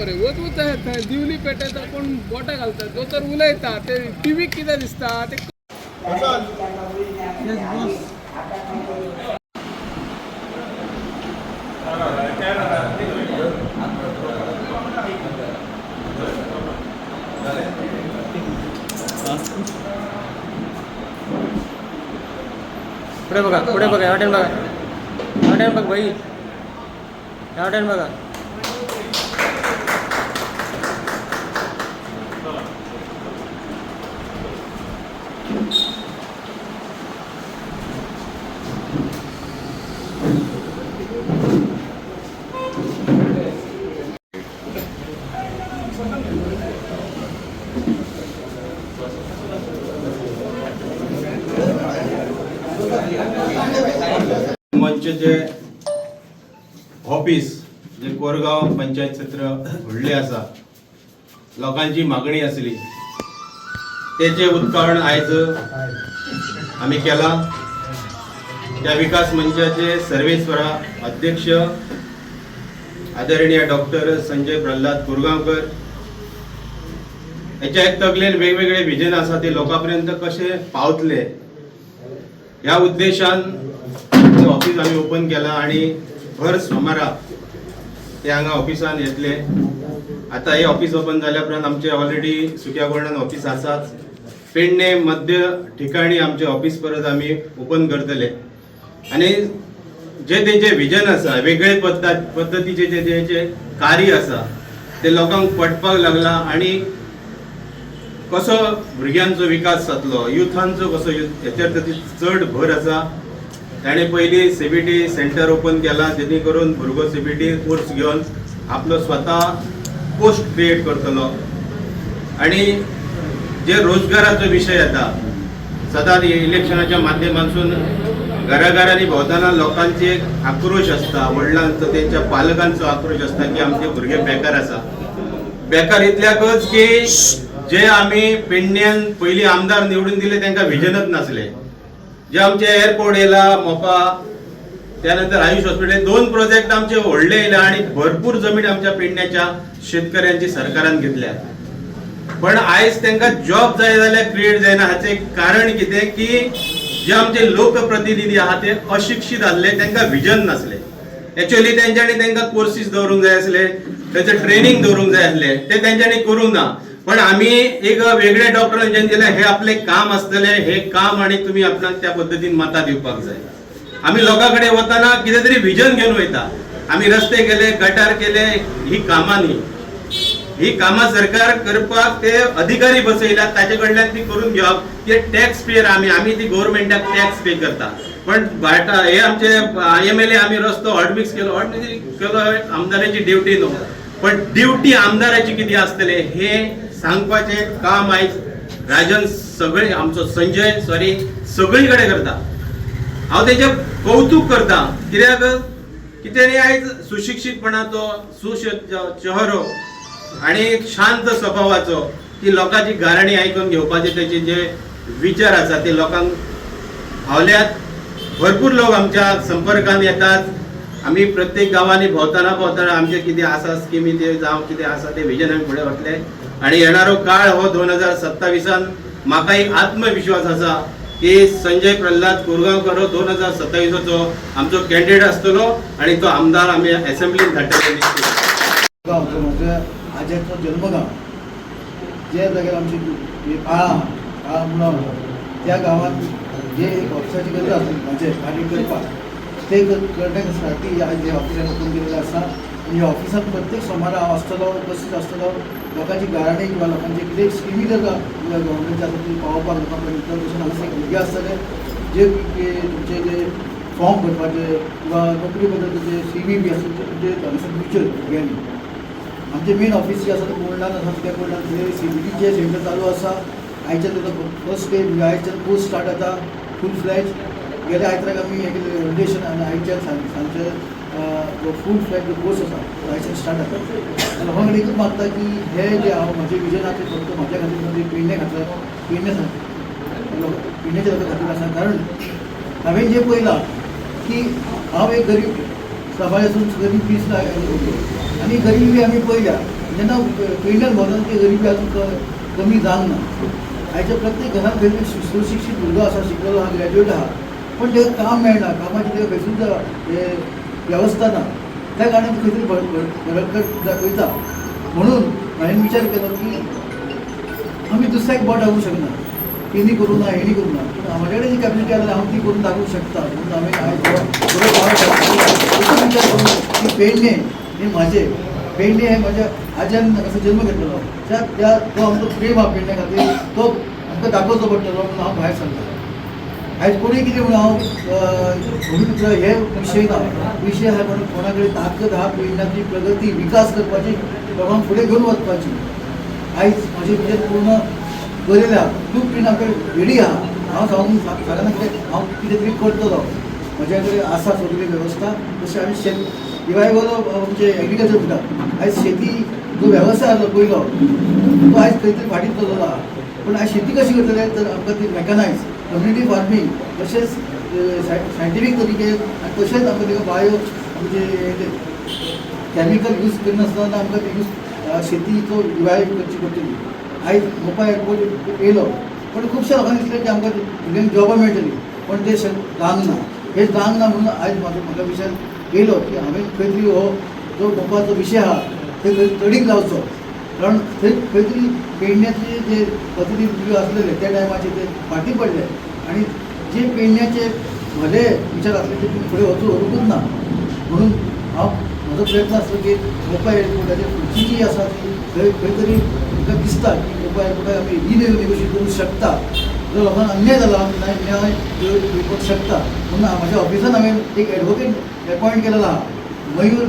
बरें वत थंय दिवली पेटयता कोण बोटां घालता जो तर उलयता ते टीव्हीक कितें दिसता ते पुढे बघा या टाइम बघ भाई या टाइम बघा मंचचे ऑफिस जे कोरगाव पंचायत क्षेत्र व्हडले आसा लोकांची मागणी आसली तेचे उदकाटन आयज आमी केला। त्या विकास मंचाचे सर्वेस्वरा अध्यक्ष आदरणीय डॉक्टर संजय प्रल्हाद कोरगांवकर हेच्या एक तकलेन वेगवेगळे विजन आसा ते लोकांपर्यंत कशे पावतले ह्या उद्देशान ऑफिस आम्ही ओपन केला आणि भर सोमारा ते हांगा ऑफिसान येतले। आता हे ऑफिस ओपन जाल्या उपरांत आमचे ऑलरेडी सुक्या गोंडान ऑफिस आसाच, पेडणे मध्य ठिकाणी आमचे ऑफिस परत आम्ही ओपन करतले आणि जे तेचे विजन आसा वेगळे पद्धतीचे जे कार्य आसा ते लोकांक पटपाक लागला आणि कसो भुरग्यांचो विकास जातलो युथांचो कसो हेचेर चड भर आसा। ताणे पयली सीबीटी सेंटर ओपन केला जेणे करून भुरगो सीबीटी कोर्स घेवन आपलो स्वता पोस्ट क्रिएट करतलो आणि जे रोजगाराचो विषय येता सदांच इलेक्शनाच्या माध्यमांतून घराघरांनी भोंवताना लोकांचे एक आक्रोश आसता, वडिलांचो तेंच्या पालकांचो आक्रोश आसता की आमचे भुरगे बेकार आसा। बेकार इतल्याकच की जे आमी पेडण्यान पयली आमदार निवडून दिले तांकां विजनच नासले। जे आमचे एअरपोर्ट येला मोपा त्यानंतर आयुष हॉस्पिटल दोन प्रोजेक्ट आमचे व्हडले येयला आणि भरपूर जमीन आमच्या पेडण्याच्या शेतकऱ्यांची सरकारान घेतल्या पण आयज तांकां जॉब जाय जाल्यार क्रिएट जायना। हाचे कारण कितें की जे आमचे लोकप्रतिनिधी आहात ते अशिक्षित आसले, तांकां विजन नासले। एक्चुअली तेंच्यांनी तांकां कोर्सीस दवरूंक जाय आसले, तेचे ट्रेनिंग दवरूंक जाय आसले, ते तेंच्यांनी करूंक ना। पण आम्ही एक वेगळे डॉक्टरांच्यान दिले हे आपले काम असतले, हे काम आणि तुम्ही आपणाक त्या पद्धतीन मतां दिवपाक जाय। आम्ही लोकांकडे वताना कितें तरी विजन घेवन वयता। आम्ही रस्ते केले, गटार केले, ही कामां न्ही, ही कामां सरकार करपाक ते अधिकारी बसयल्यात ताचे कडल्यान ती करून घेवप। ते टॅक्स पेयर आम्ही ती गव्हर्नमेंटाक टॅक्स पे करता पण हे आमचे IMLA आम्ही रस्तो हॉटमिक्स केलो आमदाराची ड्युटी न्हू पण ड्युटी आमदाराची किती आसतले हे सांगपाचे काम आयज राजन सगळे आमचो संजय सगळी कडेन करता। हांव तेचे कौतुक करता कित्याक की तेणी आयज सुशिक्षितपणाचो चेहरो आणि एक शांत स्वभावाचो की लोकांची गाराणी आयकून घेवपाचे तेचे जे विचार आसा ते लोकांक भावल्यात। भरपूर लोक आमच्या संपर्कान येतात। आम्ही प्रत्येक गावांनी भोंवताना आमचे कितें आसा स्किमी ते जावं कितें आसा ते विजन आमी फुडें व्हरतले आणि येणारो काळ हो 2027 म्हाका एक आत्मविश्वास आसा की संजय प्रल्हाद कोरगांवकर 2027चो आमचो कॅन्डिडेट आसतलो आणि तो आमदार आमी असेंब्लीन धाडटले। म्हज्या आज्याचो जन्मगांव जे जाग्यार आमची काळा म्हणून त्या गांवांत जे एक ऑफिसाची गरज आसली म्हजे कार्य करपाक ते करण्यासाठी आज हे ऑफिसान ओपन केलेलं आसा। आणि ह्या ऑफिसान प्रत्येक सोमारा हांव आसतलो, उपस्थित आसतलो, लोकांची गाराणी किंवा लोकांचे कितें स्किमी जाता गव्हर्मेंटच्या ती पावोवपाक लोकांपर्यंत तशें हांगासर एक भुरगे आसतले जे तुमचे जे फॉर्म भरपाचे किंवा नोकरी बद्दल जे CV बी आसा म्हणजे हांगासर फ्युचर भुरग्यांनी आमचे मेन ऑफिस जे आसा ते कोल्डान आसा त्या कोल्डान CBTचे सेंटर चालू आसा। आयच्या ताका फर्स्ट डे आयच्यान कोर्स स्टार्ट जाता फूल फ्लॅज। गेल्या आयताराक आमी हे केलें ओरिएंटेशन आनी आयच्या सांजचे फूल फ्लॅज कोर्स आसा तो आयच्यान स्टार्ट जाता। लोकां कडेन एकूच मागता की हे जे हांव म्हजें विजन आसा तें फक्त म्हाज्या खातीर म्हणजे पेडणे पेडण्याच्या लोकां खातीर आसा। कारण हांवें जें पळयलां की हांव एक गरीब सभाय असून गरीब पीस आणि गरिबी आम्ही पळयल्या जेन्ना पेडण्यान भोंवता ती गरिबी अजून कमी जावंक ना. आयच्या प्रत्येक घरांत खंय तरी सुशिक्षीत भुरगो आसा, शिकलेलो आहा, ग्रॅज्युएट आहा, पण तेका काम मेळना, कामाची तेका खंयसूच वेवस्था ना. त्या कारणान खंय तरी भरकट दाखयता. म्हणून हांवें विचार केलो की आमी दुसऱ्याक बोट दाखोवंक शकना, तेणी करूं ना, हेणी करूं ना, पूण म्हाजे कडेन जी कॅपेसिटी आसा हांव ती करून दाखोवंक शकता. म्हणून हांवें विचार करून की पेडणे हे म्हाजे, पेडणे हे म्हाज्या आज्यान असो जल्म घेतलेलो. तो आमचो प्रेम आहा पेडण्या खातीर, तो आमकां दाखोवचो पडटलो म्हणून हांव भायर सरलो. आयज कोणी कितें म्हणून हांव भुमिपुत्र हे विशय ना. विशय हा म्हणून कोणा कडेन ताकद आहा पेडण्याची प्रगती विकास करपाची, लोकांक फुडें घेवन वचपाची. आयज म्हाजें विजन पूर्ण बरयलें आहा. खूब पिण आमकां रेडी आहा. हांव सगळ्यांना कितें हांव कितें तरी करतलो. म्हज्या कडेन आसा सगळी वेवस्था. तशें आमी शेत रिवायवल म्हणजे एग्रीकल्चर म्हणटा. आयज शेती जो वेवसाय आसलो पयलो तो आयज खंय तरी फाटीत चललो आहा. पूण आयज शेती कशी करतले तर आमकां ती मॅकनायज कम्युनिटी फार्मींग तशेंच सायंटिफीक तरिके आनी तशेंच आमकां तिका बायो म्हणजे कॅमिकल यूज करनासतना आमकां ती यूज शेतीचो रिवायव करची पडटली. आयज मोपा एअरपोर्ट येयलो पण खुबश्या लोकांक दिसलें की आमकां भुरग्यांक जॉबां मेळटली, पण ते जावंक ना. हे जावंक ना म्हणून आयज म्हाका विचार येयलो की हांवें खंय तरी हो जो मोपाचो विशय आहा थंय खंय तडीक लावचो. कारण थंय खंय तरी पेडण्याचे जे प्रतिनिधी आसलेले त्या टायमाचे ते फाटीं पडले आनी जे पेडण्याचे म्हजे विचार आसले ते फुडें वचूंकूच ना. म्हणून हांव म्हजो प्रयत्न आसलो की मोपा एअरपोर्टाची फुडची जी आसा ती खंय तरी म्हाका दिसता की मोपा एअरपोर्टाक आमी रिनेगोशिएट करूंक शकता. जो लोकांक अन्याय जालो आमी न्याय दिवपाक शकता. म्हणून म्हाज्या ऑफिसान हांवें एक एडवोकेट अपॉयंट केलेलो आहा, मयूर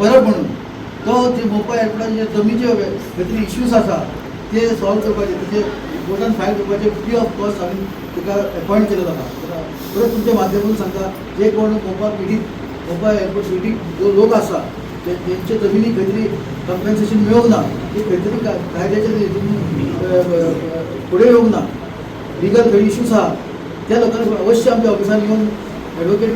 परब म्हणून. तो जे मोपा एअरपोर्टाचे जे जमीचे खंय तरी इश्यूज आसा ते सॉल्व करपाचे, तेजे कोर्टान फायल करपाचे फ्री ऑफ कॉस्ट हांवें ताका अपॉयंट केलेलो आहा. परत तुमच्या माध्यमातून सांगता जे कोण मोपा एअरपोर्ट पीडीत जो लोक आसा तेंचे जमिनी खंय तरी कंपेन्सेशन मेळोंक ना, ते खंय तरी कायद्याच्या हितून फुडें येवंक ना, लिगल खंय इश्यूज आहा त्या लोकांक अवश्य आमच्या ऑफिसान येवन एडवोकेट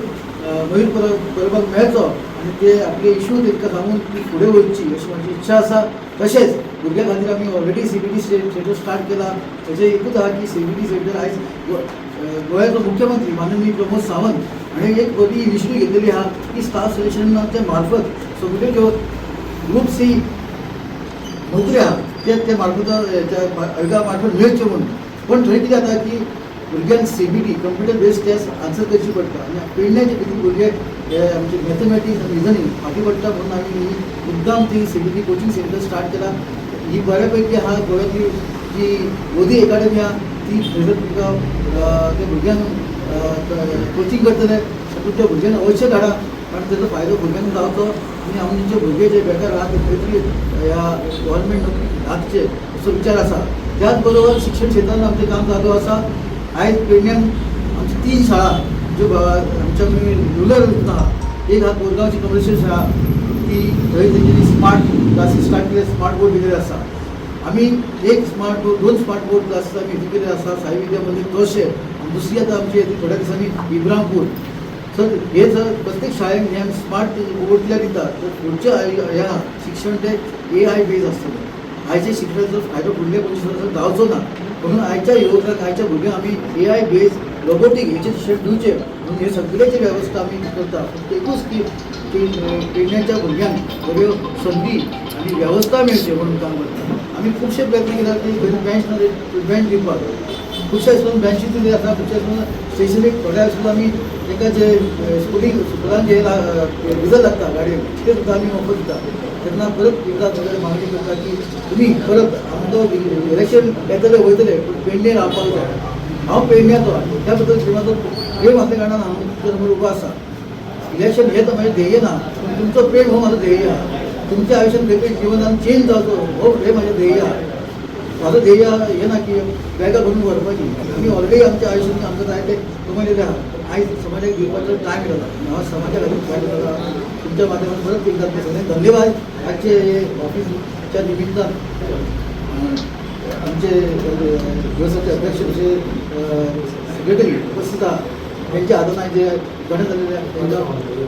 मयूर परबाक मेळचो आनी ते आपले इश्यू तांकां सांगून ती फुडें वयची अशी म्हाजी इच्छा आसा. तशेंच भुरग्यां खातीर आमी ऑलरेडी CBT सेंटर स्टार्ट केला. तेजें एकूच आहा की CBT सेंटर आयज गोंयाचो मुख्यमंत्री माननीय प्रमोद सावंत हाणें एक बरी इनिशिएटीव घेतलेली आहा की स्टाफ सिलेक्शनाच्या मार्फत सगळ्यो ज्यो ग्रुप C नोकऱ्यो आहा ते मार्फत आयोगा मार्फत मेळच्यो म्हणून. पण थंय कितें जाता की भुरग्यांक CBT computer based test answer करची पडटा आनी पेडण्याचे कितें भुरगे आमचे मॅथमॅटिक्स आनी रिजनींग फाटीं पडटा म्हणून आमी मुद्दाम ती CBT कोचिंग सेंटर स्टार्ट केला. ही बऱ्यापैकी आहा गोंयांतली जी मोदी एकाडेमी आहा ती थंयसर तुमकां त्या भुरग्यांक कोचिंग करतले. पूण त्या भुरग्यांक अवश्य धाडा कारण तेजो फायदो भुरग्यांक जावचो आनी आमचे भुरगे जे बेकार आहा ते खंय तरी ह्या गव्हर्मेंट नोकरी लागचे असो विचार आसा. त्याच बरोबर शिक्षण क्षेत्रांत आमचें काम चालू आसा. आयज पेडण्यान आमची 3 शाळा ज्यो आमच्या रुरल आहा. एक आहा कोरगांवची कमर्शियल शाळा, ती थंय तेंच्यांनी स्मार्ट क्लासीस स्टार्ट केले, स्मार्ट बोर्ड दिलेले आसा. आमी एक smart board 2 smart board classes आमी हितून केले आसा, साई विद्या मंदिर तोशे आनी दुसरी आतां आमची थोड्या दिसांनी इब्रामपूर. सर हे जर प्रत्येक शाळेन हे आमी स्मार्ट बोर्ड कित्याक दिता तर फुडच्या ह्या शिक्षण ते AI बेज आसतलें. आयच्या शिक्षणाचो फायदो फुडले 25 वर्सां जावचो ना. म्हणून आयच्या युवकांक आयच्या भुरग्यांक आमी AI बेज रोबोटीक हेचेर शिक्षण दिवचें म्हणून हे सगळ्याची वेवस्था आमी करता. एकूच की पेडण्याच्या भुरग्यांक बऱ्यो संदी आनी वेवस्था मेळची म्हणून काम करता. आमी खुबशे प्रयत्न केला की खंय बेंच ना बेंच दिवपाक. खुबशे स्कूलान बेंची दिल्ली आसा, खुबशे स्कूलान स्पेसिफीक थोड्या स्कूलान आमी ताका जे स्कुलान जे डिझल लागता गाडयेक ते सुद्दां आमी मोफत दिता. तेन्ना परत एकदा सगळे मागणी करता की तुमी परत आमचो इलेक्शन येतले वयतले पूण पेडणे रावपाक जाय. हांव पेडण्याचो त्या बद्दल श्रीमाचो प्रेम असल्या कारणान हांव तुमच्या समोर उबो आसा. इलेक्शन हे तर म्हाजें ध्येय ना पूण तुमचो प्रेम हो म्हाजो ध्येय आहा. तुमच्या आयुश्यान खंय तरी जिवनान चेंज जावचो हो हे म्हाजें ध्येय आहा. म्हाजो ध्येय हे ना की बॅगा भरून व्हरपाची. आमी ऑलरेडी आमच्या आयुश्यांत आमकां जाय ते कमयलेले आहा. आयज समाजाक दिवपाचो टायम येयला. हांव समाजा खातीर फायदो जाला. तुमच्या माध्यमांतून परत एकदा सगळ्यांक धन्यवाद. आजचे ऑफिसच्या निमित्तान आमचे दिवसाचे अध्यक्ष असे सेक्रेटरी उपस्थित आहा त्यांच्या हातान जे घडत जालेले तांकां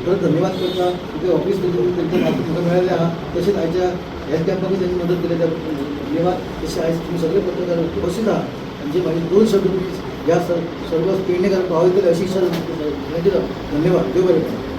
परत धन्यवाद करता. तुमचे ऑफिस तांच्या माध्यमातून मेळिल्ले आहा. तशेंच आयच्या हेल्थ कॅम्पामध्ये त्यांनी मदत केली त्याबद्दल धन्यवाद. तसे आहे तुम्ही सगळे पत्रकार उपस्थित आहात. म्हणजे माझे 2 शब्द तुम्ही या सर्व पेडणेकर पाहावे अशी इच्छा धन्यवाद. देव बरे.